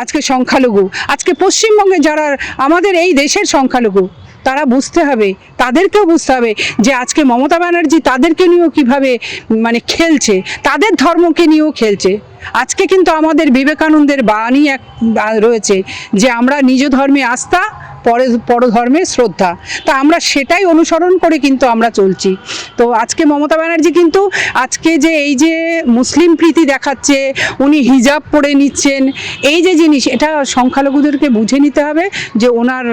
আজকে সংখ্যালঘু, আজকে পশ্চিমবঙ্গে যারা আমাদের এই দেশের সংখ্যালঘু, তারা বুঝতে হবে, তাদেরকেও বুঝতে হবে যে আজকে মমতা ব্যানার্জি তাদেরকে নিয়েও কীভাবে মানে খেলছে, তাদের ধর্মকে নিয়েও খেলছে। আজকে কিন্তু আমাদের বিবেকানন্দের বাণী এক রয়েছে যে আমরা নিজ ধর্মে আস্থা, পরধর্মে শ্রদ্ধা। তা আমরা সেটাই অনুসরণ করে কিন্তু আমরা চলছি। তো আজকে মমতা ব্যানার্জি কিন্তু আজকে যে এই যে মুসলিম প্রীতি দেখাচ্ছে, উনি হিজাব পরে নিচ্ছেন, এই যে জিনিস, এটা সংখ্যালঘুদেরকে বুঝে নিতে হবে যে ওনার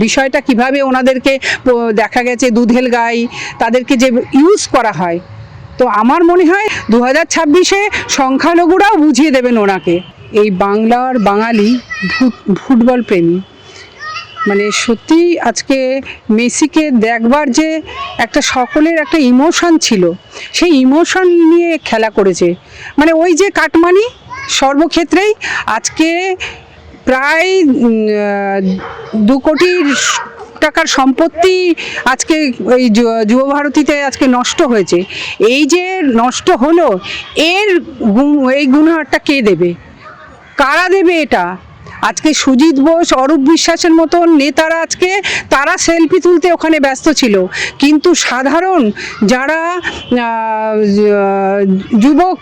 বিষয়টা কিভাবে ওনাদেরকে দেখা গেছে দুধেল গাই তাদেরকে যে ইউজ করা হয়। তো আমার মনে হয় 2026-এ সংখ্যালঘুরাও বুঝিয়ে দেবেন ওনাকে। এই বাংলার বাঙালি ফুটবল প্রেমী, মানে সত্যি আজকে মেসিকে দেখবার যে একটা সকলের একটা ইমোশন ছিল, সেই ইমোশন নিয়ে খেলা করেছে। মানে ওই যে কাটমানি সর্বক্ষেত্রেই আজকে প্রায় 2 কোটি টাকার সম্পত্তি আজকে ওই যুব ভারতীতে আজকে নষ্ট হয়েছে। এই যে নষ্ট হলো, এই গুণহারটা কে দেবে, কারা দেবে? এটা আজকে সুজিত বোস, অরূপ বিশ্বাসের মতন নেতারা আজকে তারা সেলফি তুলতে ওখানে ব্যস্ত ছিল, কিন্তু সাধারণ যারা যুবক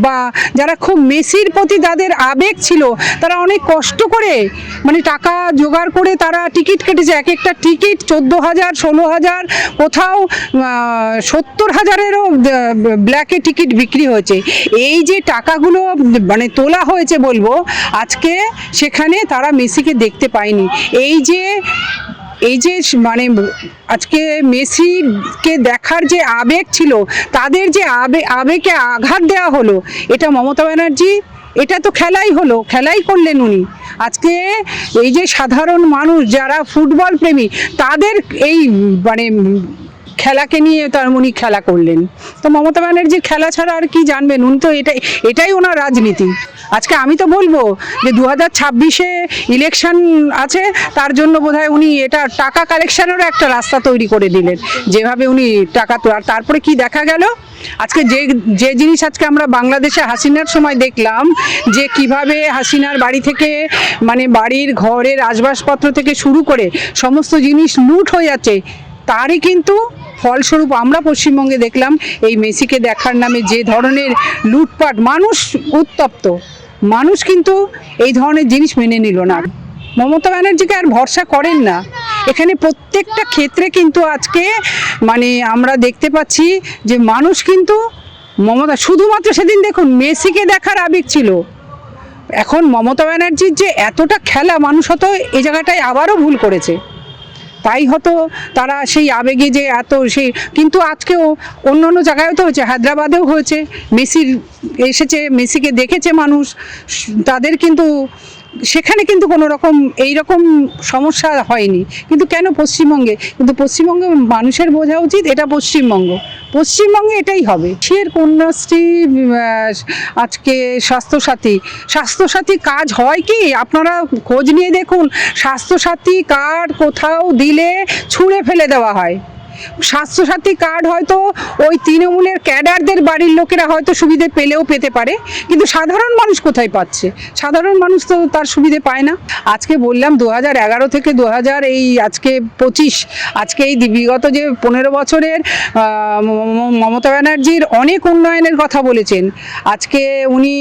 বা যারা খুব মেসির প্রতি তাদের আবেগ ছিল, তারা অনেক কষ্ট করে মানে টাকা জোগাড় করে তারা টিকিট কেটেছে। এক একটা টিকিট 14,000, 16,000, কোথাও 70,000-এরও ব্ল্যাকে টিকিট বিক্রি হয়েছে। এই যে টাকাগুলো মানে তোলা হয়েছে বলবো, আজকে সেখানে তারা মেসিকে দেখতে পায়নি। এই যে মানে আজকে মেসিকে দেখার যে আবেগ ছিল, তাদের যে আবেগে আঘাত দেওয়া হলো, এটা মমতা ব্যানার্জি, এটা তো খেলাই করলেন উনি। আজকে এই যে সাধারণ মানুষ যারা ফুটবল প্রেমী, তাদের এই মানে খেলাকে নিয়ে উনি খেলা করলেন। তো মমতা ব্যানার্জির খেলা ছাড়া আর কি জানবেন? উনি তো এটাই ওনার রাজনীতি। আজকে আমি তো বলবো যে 2026-এ ইলেকশন আছে, তার জন্য বোধহয় উনি এটা টাকা কালেকশনেরও একটা রাস্তা তৈরি করে দিলেন, যেভাবে উনি টাকা তো। আর তারপরে কি দেখা গেল, আজকে যে জিনিস আজকে আমরা বাংলাদেশে হাসিনার সময় দেখলাম যে কিভাবে হাসিনার বাড়ি থেকে মানে বাড়ির ঘরের আসবাবপত্র থেকে শুরু করে সমস্ত জিনিস লুট হয়ে যাচ্ছে, তারই কিন্তু ফলস্বরূপ আমরা পশ্চিমবঙ্গে দেখলাম এই মেসিকে দেখার নামে যে ধরনের লুটপাট, মানুষ উত্তপ্ত, মানুষ কিন্তু এই ধরনের জিনিস মেনে নিল না। মমতা ব্যানার্জিকে আর ভরসা করেন না। এখানে প্রত্যেকটা ক্ষেত্রে কিন্তু আজকে মানে আমরা দেখতে পাচ্ছি যে মানুষ কিন্তু মমতা, শুধুমাত্র সেদিন দেখুন মেসিকে দেখার আবেগ ছিল, এখন মমতা ব্যানার্জির যে এতটা খেলা, মানুষ হয়তো এই জায়গাটায় আবারও ভুল করেছে, তাই হয়তো তারা সেই আবেগে যে এত সেই। কিন্তু আজকেও অন্য জায়গায়ও তো হয়েছে, হায়দ্রাবাদেও হয়েছে, মেসির এসেছে, মেসিকে দেখেছে মানুষ, তাদের কিন্তু সেখানে কিন্তু কোনো রকম এইরকম সমস্যা হয়নি। কিন্তু কেন পশ্চিমবঙ্গে? কিন্তু পশ্চিমবঙ্গে মানুষের বোঝা উচিত এটা পশ্চিমবঙ্গে এটাই হবে। সের কন্যাশ্রী, আজকে স্বাস্থ্যসাথী কাজ হয় কি? আপনারা খোঁজ নিয়ে দেখুন, স্বাস্থ্যসাথী কার্ড কোথাও দিলে ছুঁড়ে ফেলে দেওয়া হয়। স্বাস্থ্যসাথী কার্ড হয়তো ওই তৃণমূলের ক্যাডারদের বাড়ির লোকেরা হয়তো সুবিধে পেলেও পেতে পারে, কিন্তু সাধারণ মানুষ কোথায় পাচ্ছে? সাধারণ মানুষ তো তার সুবিধে পায় না। আজকে বললাম 2011 থেকে 2000 এই আজকে 25, আজকে এই বিগত যে 15 বছরের মমতা ব্যানার্জির অনেক উন্নয়নের কথা বলেছেন। আজকে উনি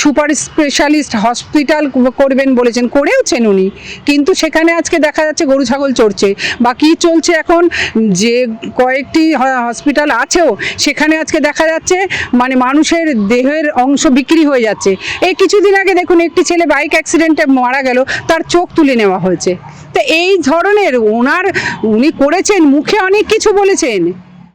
সুপার স্পেশালিস্ট হসপিটাল করবেন বলেছেন, করেওছেন উনি, কিন্তু সেখানে আজকে দেখা যাচ্ছে গরু ছাগল চড়ছে বা কি চলছে। এখন যে কয়েকটি হসপিটাল আছেও, সেখানে আজকে দেখা যাচ্ছে মানে মানুষের দেহের অংশ বিক্রি হয়ে যাচ্ছে। এই কিছুদিন আগে দেখুন একটি ছেলে বাইক অ্যাক্সিডেন্টে মারা গেল, তার চোখ তুলে নেওয়া হয়েছে। তো এই ধরনের উনি করেছেন, মুখে অনেক কিছু বলেছেন,